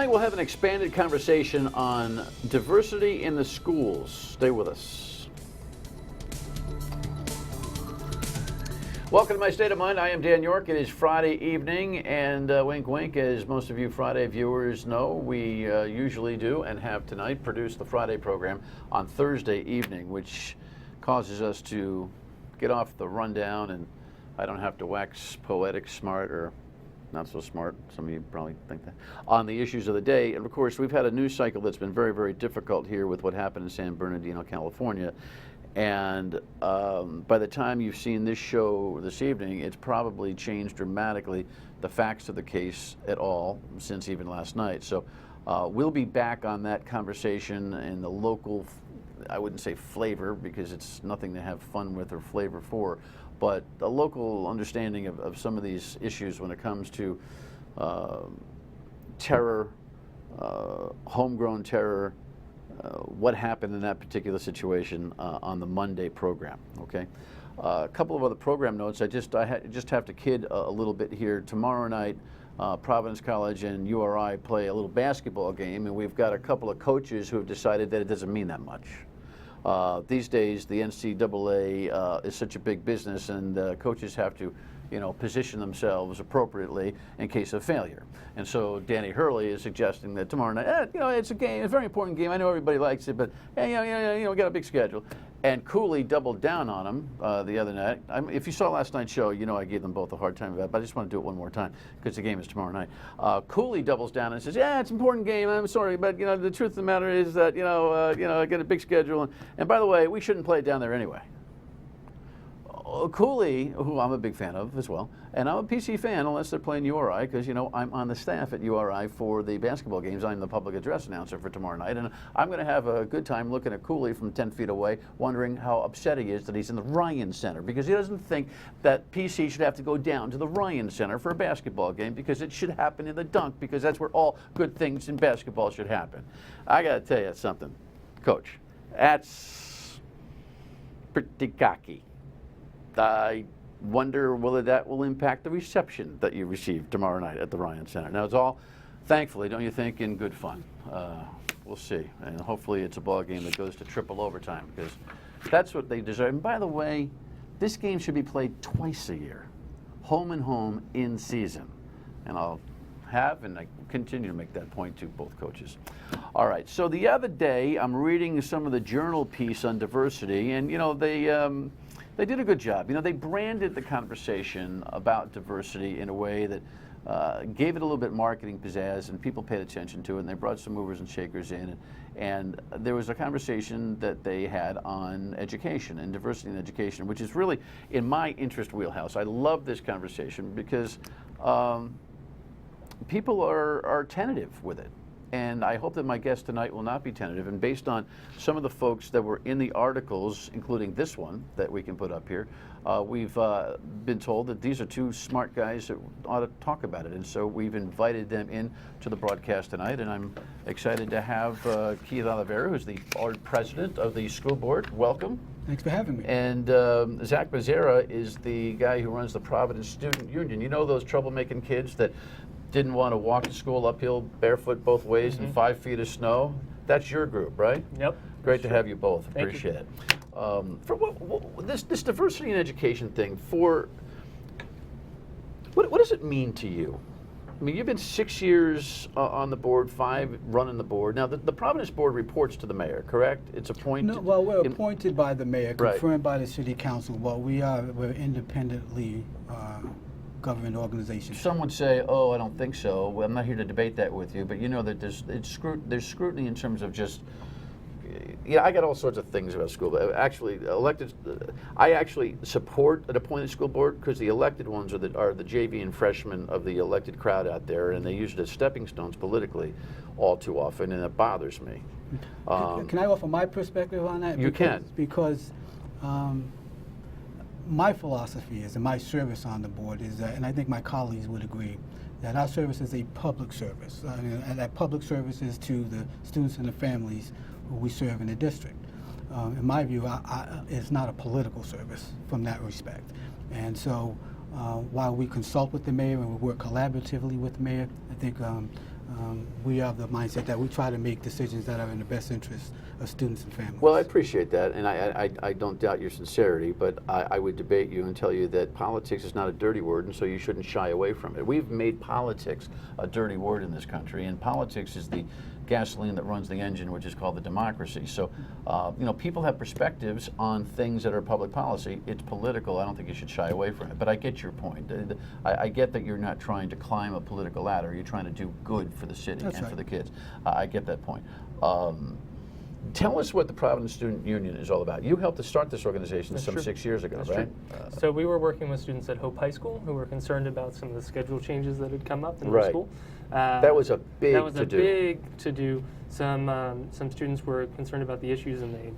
Tonight we'll have an expanded conversation on diversity in the schools. Stay with us. Welcome to My State of Mind. I am Dan York. It is Friday evening, and wink, wink, as most of you Friday viewers know, we usually do and have tonight produced the Friday program on Thursday evening, which causes us to get off the rundown, and I don't have to wax poetic, smart, or not so smart, some of you probably think that, on the issues of the day. And of course, we've had a news cycle that's been very, very difficult here with what happened in San Bernardino, California. And by the time you've seen this show this evening, it's probably changed dramatically the facts of the case at all since even last night. So we'll be back on that conversation and the local, I wouldn't say flavor because it's nothing to have fun with or flavor for, but a local understanding of some of these issues when it comes to terror, homegrown terror, what happened in that particular situation on the Monday program. Okay, a couple of other program notes. I just have to kid a little bit here. Tomorrow night, Providence College and URI play a little basketball game, and we've got a couple of coaches who have decided that it doesn't mean that much. These days, the NCAA is such a big business, and coaches have to, position themselves appropriately in case of failure. And so Danny Hurley is suggesting that tomorrow night, it's a game, it's a very important game. I know everybody likes it, but we got a big schedule. And Cooley doubled down on him the other night. If you saw last night's show, I gave them both a hard time about it, but I just want to do it one more time because the game is tomorrow night. Cooley doubles down and says, it's an important game. I'm sorry, but the truth of the matter is that I get a big schedule, and by the way, we shouldn't play it down there anyway. Cooley, who I'm a big fan of as well, and I'm a PC fan unless they're playing URI because, I'm on the staff at URI for the basketball games. I'm the public address announcer for tomorrow night, and I'm going to have a good time looking at Cooley from 10 feet away, wondering how upset he is that he's in the Ryan Center because he doesn't think that PC should have to go down to the Ryan Center for a basketball game because it should happen in the dunk because that's where all good things in basketball should happen. I got to tell you something, Coach. That's pretty cocky. I wonder whether that will impact the reception that you receive tomorrow night at the Ryan Center. Now, it's all, thankfully, don't you think, in good fun. We'll see. And hopefully it's a ball game that goes to triple overtime because that's what they deserve. And by the way, this game should be played twice a year, home and home in season. And I'll have, and I continue to make that point to both coaches. All right, so the other day, I'm reading some of the journal piece on diversity, and, they did a good job. They branded the conversation about diversity in a way that gave it a little bit marketing pizzazz, and people paid attention to it, and they brought some movers and shakers in. And there was a conversation that they had on education and diversity in education, which is really in my interest wheelhouse. I love this conversation because people are tentative with it. And I hope that my guest tonight will not be tentative. And based on some of the folks that were in the articles, including this one that we can put up here, we've been told that these are two smart guys that ought to talk about it. And so we've invited them in to the broadcast tonight. And I'm excited to have Keith Oliveira, who's the board president of the school board. Welcome. Thanks for having me. And Zack Mazera is the guy who runs the Providence Student Union. You know those troublemaking kids that didn't want to walk to school uphill barefoot both ways in 5 feet of snow? That's your group, right? Yep. Great to have you both. Thank Appreciate it. For this diversity in education thing, what does it mean to you? I mean, you've been 6 years on the board, 5 running the board. Now, the Providence board reports to the mayor, correct? It's appointed. No, well, we're appointed by the mayor, confirmed Right. by the city council. Well, we're independently government organization. Some would say, I don't think so. Well, I'm not here to debate that with you, but you know that there's scrutiny in terms of just, I got all sorts of things about school. Actually, I actually support an appointed school board because the elected ones are the JV and freshmen of the elected crowd out there, and they use it as stepping stones politically all too often, and it bothers me. Can I offer my perspective on that? You can. Because my philosophy is, and my service on the board is, and I think my colleagues would agree, that our service is a public service, and that public service is to the students and the families who we serve in the district. In my view, it's not a political service from that respect. And so while we consult with the mayor and we work collaboratively with the mayor, I think we are of the mindset that we try to make decisions that are in the best interest of students and families. Well, I appreciate that, and I don't doubt your sincerity, but I would debate you and tell you that politics is not a dirty word, and so you shouldn't shy away from it. We've made politics a dirty word in this country, and politics is the gasoline that runs the engine, which is called the democracy. So, people have perspectives on things that are public policy. It's political. I don't think you should shy away from it. But I get your point. I get that you're not trying to climb a political ladder. You're trying to do good for the city and for the kids. I get that point. Tell us what the Providence Student Union is all about. You helped to start this organization some 6 years ago, right? So we were working with students at Hope High School who were concerned about some of the schedule changes that had come up in the school. That was a big to-do. Some students were concerned about the issues, and they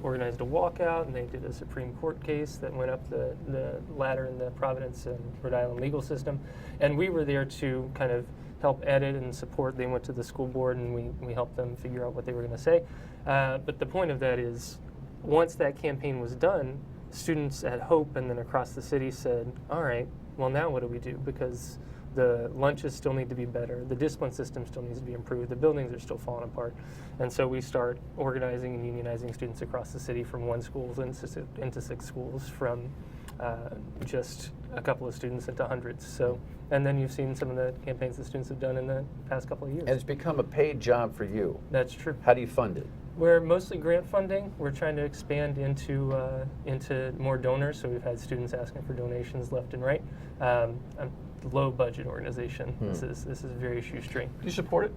organized a walkout, and they did a Supreme Court case that went up the ladder in the Providence and Rhode Island legal system. And we were there to kind of help edit and support. They went to the school board, and we helped them figure out what they were going to say. But the point of that is, once that campaign was done, students at Hope and then across the city said, all right, well, now what do we do? Because the lunches still need to be better. The discipline system still needs to be improved. The buildings are still falling apart. And so we start organizing and unionizing students across the city from one school into 6 schools, from just a couple of students into hundreds. So, and then you've seen some of the campaigns that students have done in the past couple of years. And it's become a paid job for you. That's true. How do you fund it? We're mostly grant funding. We're trying to expand into more donors. So we've had students asking for donations left and right. A low budget organization. This is very shoestring. Do you support it?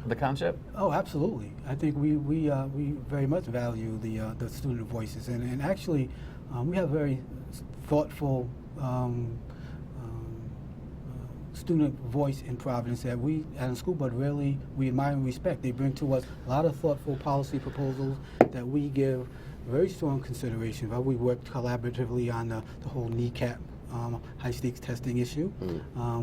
The concept? Oh, absolutely. I think we very much value the student voices, and actually we have very thoughtful student voice in Providence that we at the school board really we admire and respect. They bring to us a lot of thoughtful policy proposals that we give very strong consideration. We worked collaboratively on the whole kneecap high stakes testing issue.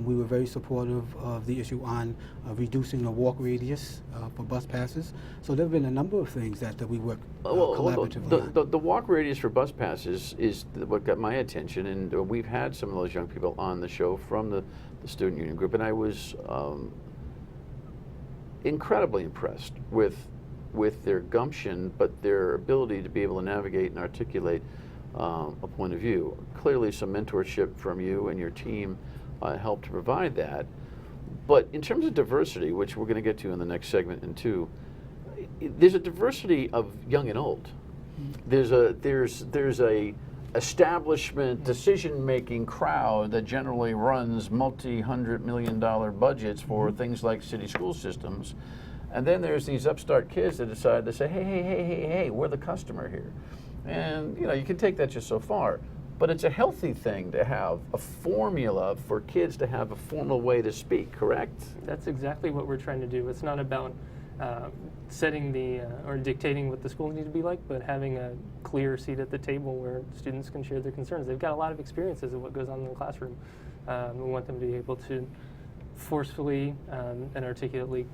We were very supportive of the issue on reducing the walk radius for bus passes. So there have been a number of things that we work collaboratively on. The walk radius for bus passes is what got my attention, and we've had some of those young people on the show from the student union group, and I was incredibly impressed with their gumption, but their ability to be able to navigate and articulate a point of view. Clearly some mentorship from you and your team helped to provide that. But in terms of diversity, which we're going to get to in the next segment and two, there's a diversity of young and old. There's a establishment decision-making crowd that generally runs multi-$100-million budgets for things like city school systems. And then there's these upstart kids that decide to say, hey, we're the customer here. And you can take that just so far, but it's a healthy thing to have a formula for kids to have a formal way to speak, correct? That's exactly what we're trying to do. It's not about setting or dictating what the schools need to be like, but having a clear seat at the table where students can share their concerns. They've got a lot of experiences of what goes on in the classroom. We want them to be able to forcefully and articulately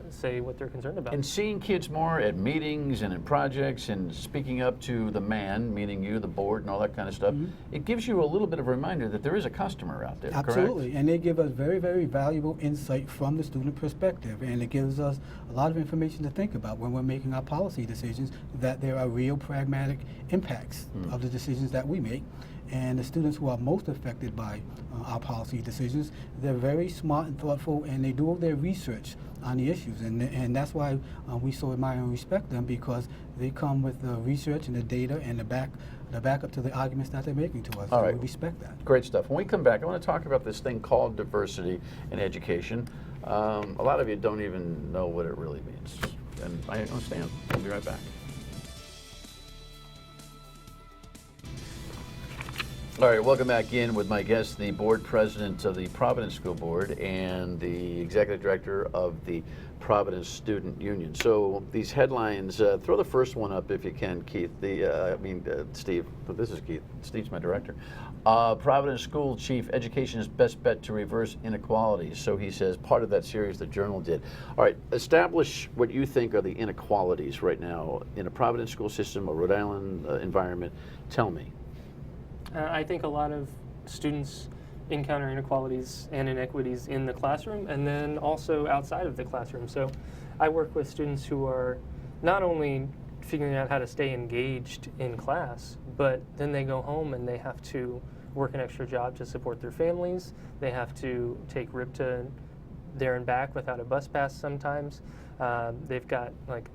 say what they're concerned about. And seeing kids more at meetings and in projects and speaking up to the man, meaning you, the board, and all that kind of stuff, it gives you a little bit of a reminder that there is a customer out there, Absolutely. correct? And they give us very, very valuable insight from the student perspective, and it gives us a lot of information to think about when we're making our policy decisions, that there are real pragmatic impacts of the decisions that we make. And the students who are most affected by our policy decisions, they're very smart and thoughtful, and they do all their research on the issues. And that's why we so admire and respect them, because they come with the research and the data and the backup to the arguments that they're making to us. All so right. We respect that. Great stuff. When we come back, I want to talk about this thing called diversity in education. A lot of you don't even know what it really means, and I understand. We'll be right back. All right, welcome back in with my guest, the board president of the Providence School Board and the executive director of the Providence Student Union. So these headlines, throw the first one up if you can, Keith. Steve, but this is Keith. Steve's my director. Providence School Chief, education is best bet to reverse inequalities. So he says, part of that series the Journal did. All right, establish what you think are the inequalities right now in a Providence school system, a Rhode Island environment. Tell me. I think a lot of students encounter inequalities and inequities in the classroom and then also outside of the classroom. So I work with students who are not only figuring out how to stay engaged in class, but then they go home and they have to work an extra job to support their families. They have to take RIPTA there and back without a bus pass sometimes. They've got like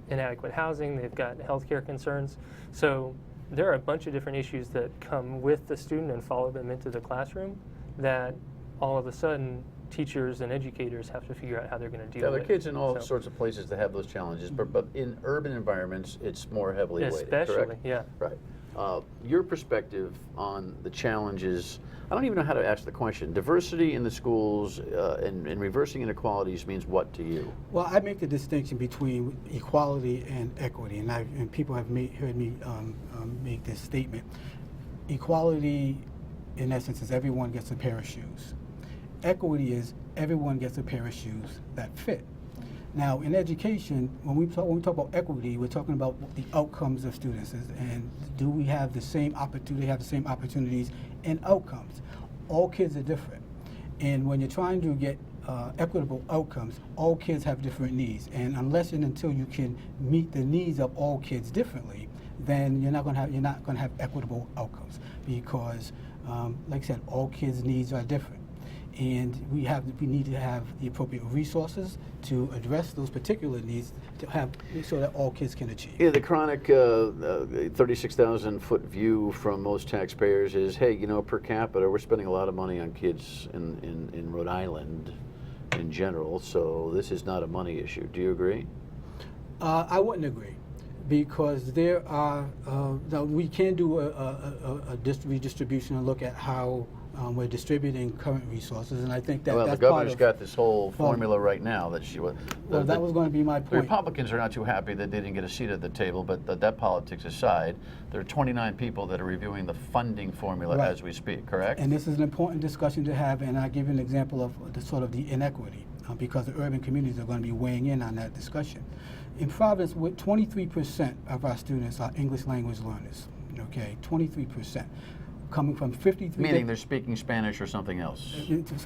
inadequate housing, they've got healthcare concerns. So there are a bunch of different issues that come with the student and follow them into the classroom that all of a sudden teachers and educators have to figure out how they're going to deal with. There are kids in all sorts of places that have those challenges, but in urban environments, it's more heavily weighted, Especially, correct? yeah. Right. Your perspective on the challenges, I don't even know how to ask the question. Diversity in the schools and reversing inequalities means what to you? Well, I make the distinction between equality and equity, and people have heard me make this statement. Equality, in essence, is everyone gets a pair of shoes. Equity is everyone gets a pair of shoes that fit. Now, in education, when we talk about equity, we're talking about the outcomes of students, and do we have the same opportunities and outcomes? All kids are different, and when you're trying to get equitable outcomes, all kids have different needs, and unless and until you can meet the needs of all kids differently, then you're not going to have equitable outcomes, because, like I said, all kids' needs are different. And we need to have the appropriate resources to address those particular needs so that all kids can achieve. Yeah, the chronic 36,000-foot view from most taxpayers is, hey, you know, per capita, we're spending a lot of money on kids in Rhode Island in general, so this is not a money issue. Do you agree? I wouldn't agree, because there are, we can do a redistribution and look at how we're distributing current resources, and I think that that's the governor's got this whole formula right now that she was. Well, that was going to be my point. The Republicans are not too happy that they didn't get a seat at the table, but that politics aside, there are 29 people that are reviewing the funding formula as we speak, correct? And this is an important discussion to have, and I'll give you an example of the inequity, because the urban communities are going to be weighing in on that discussion. In Providence, 23% of our students are English language learners, okay, 23%. Coming from 53. Meaning they're speaking Spanish or something else.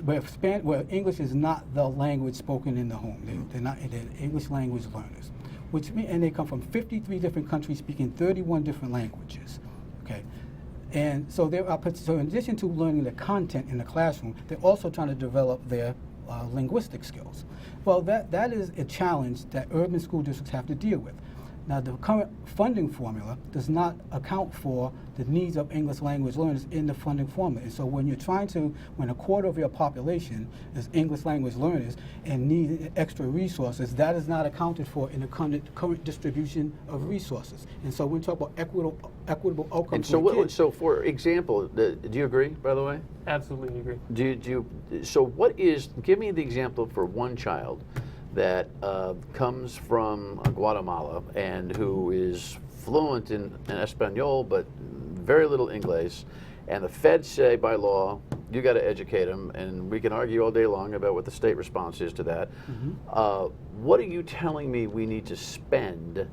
Well, English is not the language spoken in the home. They're English language learners, and they come from 53 different countries speaking 31 different languages. Okay, and so in addition to learning the content in the classroom, they're also trying to develop their linguistic skills. Well, that is a challenge that urban school districts have to deal with. Now, the current funding formula does not account for the needs of English language learners in the funding formula. And so when a quarter of your population is English language learners and need extra resources, that is not accounted for in the current distribution of resources. And so when we talk about equitable outcomes. And so for example, do you agree, by the way? Absolutely agree. Give me the example for one child that comes from Guatemala and who is fluent in Espanol but very little English, and the feds say by law, you got to educate them, and we can argue all day long about what the state response is to that. Mm-hmm. What are you telling me we need to spend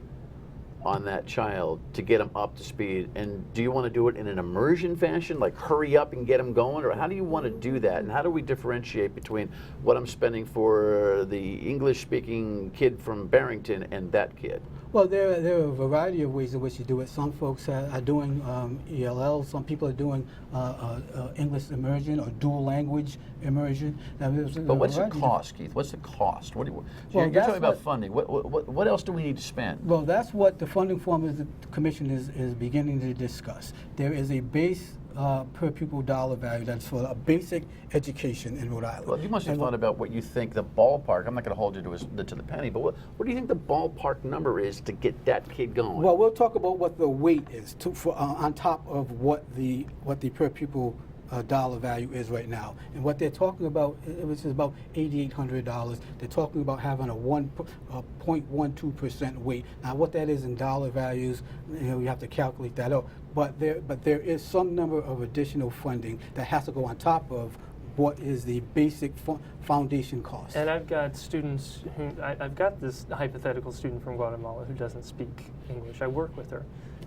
on that child to get them up to speed? And do you want to do it in an immersion fashion, like hurry up and get them going, or how do you want to do that? And how do we differentiate between what I'm spending for the English-speaking kid from Barrington and that kid? Well, there are a variety of ways in which you do it. Some folks are doing ELL. Some people are doing English immersion or dual language immersion. But what's the cost, Keith? What's the cost? You're talking about funding. What else do we need to spend? Well, that's what the funding formula the Commission is beginning to discuss. There is a base per pupil dollar value that's for a basic education in Rhode Island. Well, you must have thought about what you think the ballpark, I'm not going to hold you to the penny, but what do you think the ballpark number is to get that kid going? Well, we'll talk about what the weight is on top of what the per pupil dollar value is right now. And what they're talking about, which is about $8,800, they're talking about having a 0.12% weight. Now, what that is in dollar values, you have to calculate that out. But there is some number of additional funding that has to go on top of what is the basic foundation cost. And I've got students I've got this hypothetical student from Guatemala who doesn't speak English. I work with her,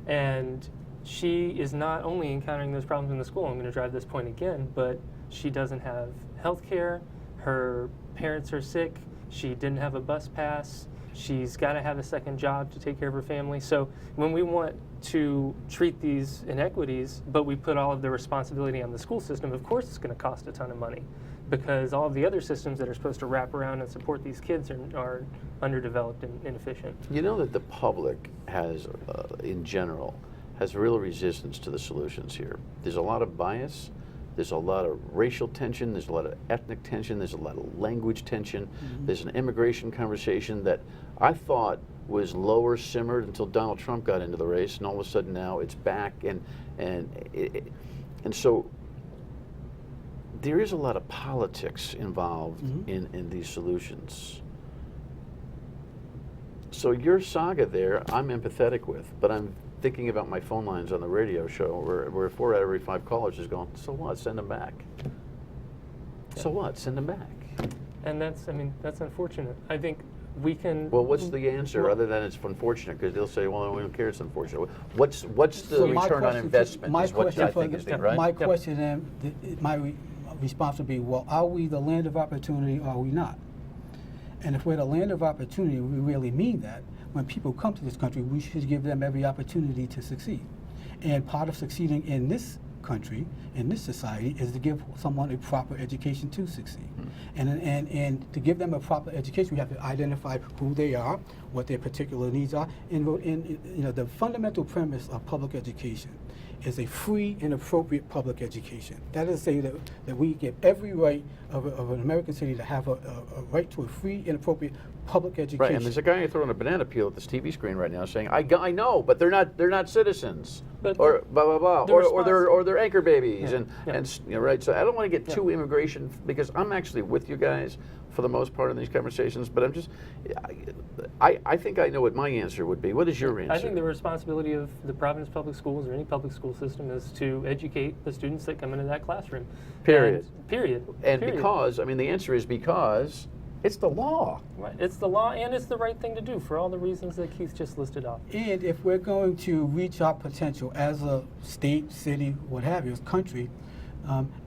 and she is not only encountering those problems in the school, I'm going to drive this point again, but she doesn't have health care, her parents are sick, she didn't have a bus pass, she's got to have a second job to take care of her family. So when we want to treat these inequities, but we put all of the responsibility on the school system, of course it's going to cost a ton of money, because all of the other systems that are supposed to wrap around and support these kids are underdeveloped and inefficient. You know that the public has, in general, has real resistance to the solutions here. There's a lot of bias, there's a lot of racial tension, there's a lot of ethnic tension, there's a lot of language tension, there's an immigration conversation that I thought was lower simmered until Donald Trump got into the race, and all of a sudden now it's back, and so there is a lot of politics involved in these solutions. So your saga there, I'm empathetic with, but I'm thinking about my phone lines on the radio show where 4 out of every 5 callers is going, so what, send them back. Yeah. So what, send them back. And that's unfortunate. I think we can... Well, what's the answer other than it's unfortunate? Because they'll say, well, we don't care, it's unfortunate. What's the return on investment is what I think is the, right? My question and my response would be, well, are we the land of opportunity or are we not? And if we're the land of opportunity, we really mean that. When people come to this country, we should give them every opportunity to succeed. And part of succeeding in this country, in this society, is to give someone a proper education to succeed. And to give them a proper education, we have to identify who they are, what their particular needs are. And you know, the fundamental premise of public education is a free and appropriate public education. That is to say that we give every right of an American city to have a right to a free and appropriate public education. Right, and there's a guy throwing a banana peel at this TV screen right now saying, I know, but they're not citizens, but or blah blah blah, or they're anchor babies, Yeah. and you know, right. So I don't want to get too immigration, because I'm actually with you guys for the most part in these conversations, but I'm just, I think I know what my answer would be. What is your answer? I think the responsibility of the Providence Public Schools or any public school system is to educate the students that come into that classroom. Period. Period. Because, I mean, the answer is because it's the law. Right. It's the law, and it's the right thing to do for all the reasons that Keith just listed off. And if we're going to reach our potential as a state, city, what have you, as country,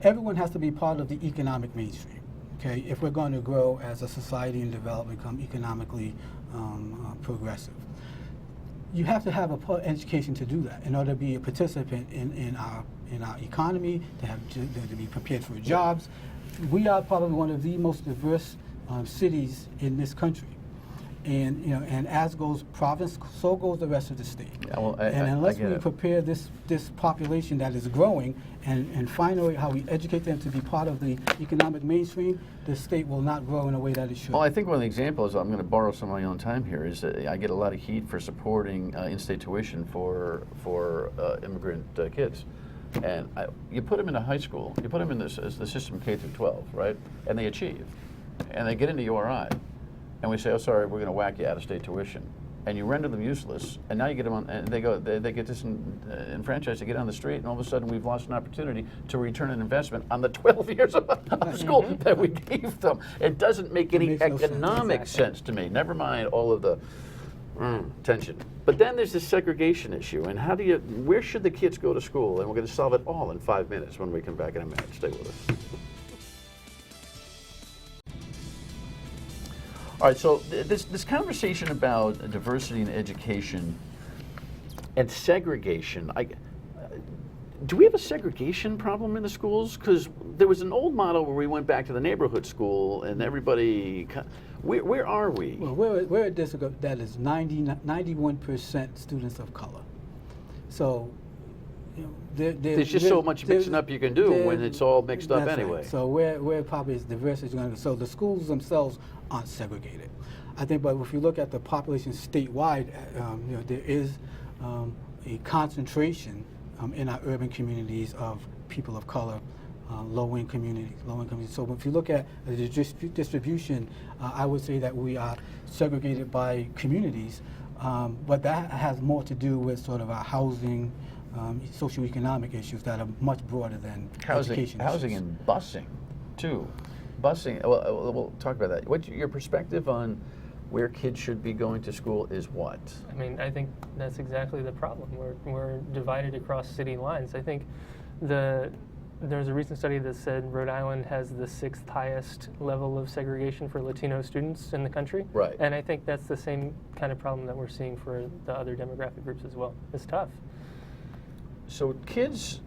everyone has to be part of the economic mainstream. Okay, if we're going to grow as a society and develop and become economically progressive, you have to have an education to do that in order to be a participant in our economy, to be prepared for jobs. We are probably one of the most diverse cities in this country, and you know, and as goes Providence, so goes the rest of the state. Yeah, well, and unless we prepare this population that is growing and find a way how we educate them to be part of the economic mainstream, the state will not grow in a way that it should. Well, I think one of the examples, I'm going to borrow some of my own time here, is that I get a lot of heat for supporting in-state tuition for immigrant kids. And you put them in a high school, you put them in the system K through 12, right? And they achieve. And they get into URI. And we say, oh, sorry, we're going to whack you out-of-state tuition. And you render them useless, and now you get them on, and they get disenfranchised, they get on the street, and all of a sudden we've lost an opportunity to return an investment on the 12 years of school that we gave them. It doesn't make any economic sense to me, never mind all of the tension. But then there's this segregation issue, and where should the kids go to school? And we're going to solve it all in 5 minutes when we come back in a minute. Stay with us. All right, so this conversation about diversity in education and segregation, do we have a segregation problem in the schools? Because there was an old model where we went back to the neighborhood school and everybody, where are we? Well, we're a district that is 91% students of color. So, you know, there's just so much mixing up you can do when it's all mixed up anyway. Right. So we're probably as diverse as you're going to. So the schools themselves aren't segregated. I think, but if you look at the population statewide, you know, there is a concentration in our urban communities of people of color, low-income communities. So if you look at the distribution, I would say that we are segregated by communities, but that has more to do with sort of our housing, socioeconomic issues that are much broader than education housing issues. And busing, too. Busing, well, we'll talk about that. What's your perspective on where kids should be going to school is what? I mean, I think that's exactly the problem. We're divided across city lines. I think the there's a recent study that said Rhode Island has the 6th highest level of segregation for Latino students in the country. Right. And I think that's the same kind of problem that we're seeing for the other demographic groups as well. It's tough. So kids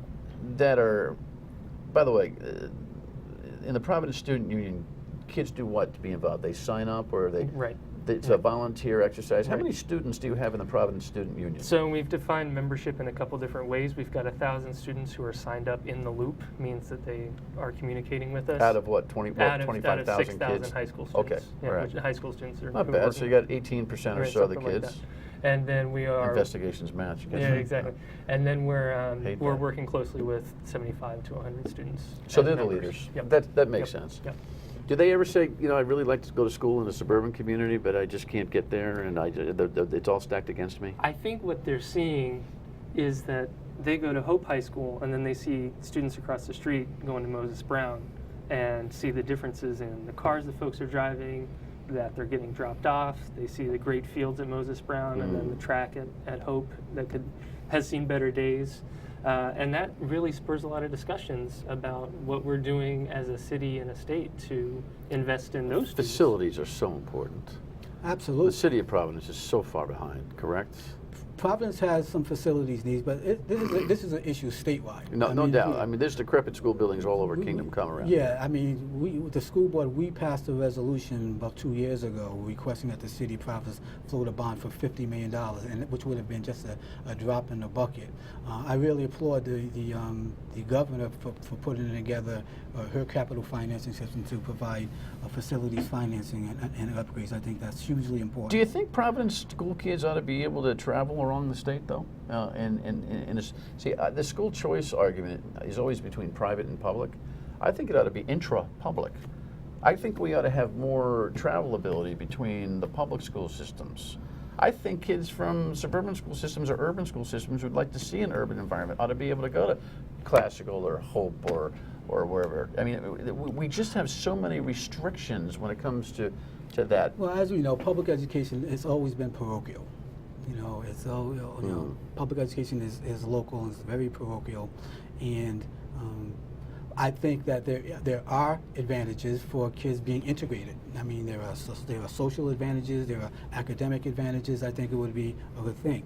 that are, by the way, in the Providence Student Union, kids do what to be involved? They sign up, or they? Right. It's a volunteer exercise. How Right. many students do you have in the Providence Student Union? So we've defined membership in a couple different ways. We've got 1,000 students who are signed up in the loop, means that they are communicating with us. Out of what, 25,000 out of 6,000 kids? high school Okay, students. Yeah, all right. which high school students are. Not who are bad. So you working. got 18% or Right, so of the something like kids. that. And then we are Investigations match. Yeah, exactly. And then we're Hate we're that. working closely with 75 to 100 students. So as they're the members. leaders. Yep. That makes Yep. sense. Yep. Do they ever say, you know, I'd really like to go to school in a suburban community, but I just can't get there, and it's all stacked against me? I think what they're seeing is that they go to Hope High School and then they see students across the street going to Moses Brown and see the differences in the cars that folks are driving, that they're getting dropped off. They see the great fields at Moses Brown and then the track at Hope that has seen better days. And that really spurs a lot of discussions about what we're doing as a city and a state to invest in those students. Facilities are so important. Absolutely. The city of Providence is so far behind, correct? Providence has some facilities needs, but this is an issue statewide. No doubt. I mean, there's decrepit school buildings all over Kingdom Come around. Yeah, I mean, the school board, we passed a resolution about 2 years ago requesting that the city of Providence float a bond for $50 million, and which would have been just a drop in the bucket. I really applaud the governor for putting together her capital financing system to provide facilities financing and upgrades. I think that's hugely important. Do you think Providence school kids ought to be able to travel along the state, though? The school choice argument is always between private and public. I think it ought to be intra-public. I think we ought to have more travel ability between the public school systems. I think kids from suburban school systems or urban school systems who'd like to see an urban environment ought to be able to go to Classical or Hope or wherever. I mean, we just have so many restrictions when it comes to that. Well, as we know, public education has always been parochial. You know, public education is local and it's very parochial, and I think that there are advantages for kids being integrated. I mean, there are social advantages, there are academic advantages. I think it would be a good thing,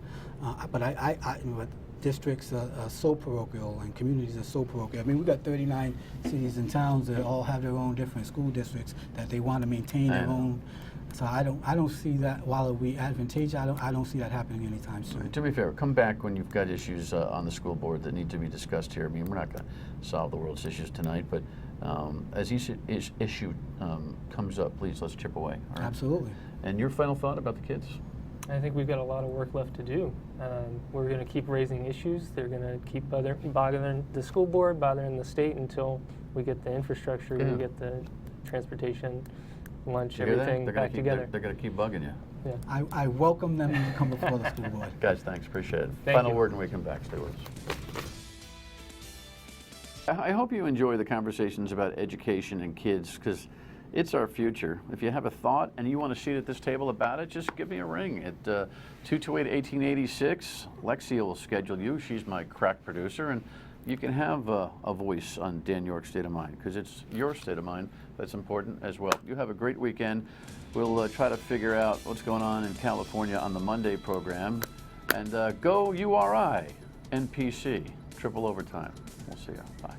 but districts are so parochial and communities are so parochial. I mean, we've got 39 cities and towns that all have their own different school districts that they want to maintain their own. So I don't see that, while it would be advantageous, I don't see that happening anytime soon. To be fair, come back when you've got issues on the school board that need to be discussed here. I mean, we're not going to solve the world's issues tonight, but as each issue comes up, please let's chip away. All right? Absolutely. And your final thought about the kids? I think we've got a lot of work left to do. We're going to keep raising issues. They're going to keep bothering the school board, bothering the state until we get the infrastructure, we get the transportation, lunch, everything back together. They're going to keep bugging you. Yeah. I welcome them to come before the school board. Guys, thanks. Appreciate it. Thank Final you. word and we come back. Stay with us. I hope you enjoy the conversations about education and kids, because it's our future. If you have a thought and you want a seat at this table about it, just give me a ring at 228-1886. Lexi will schedule you. She's my crack producer, and you can have a voice on Dan York's State of Mind, because it's your state of mind that's important as well. You have a great weekend. We'll try to figure out what's going on in California on the Monday program. And go URI, NPC, triple overtime. We'll see you. Bye.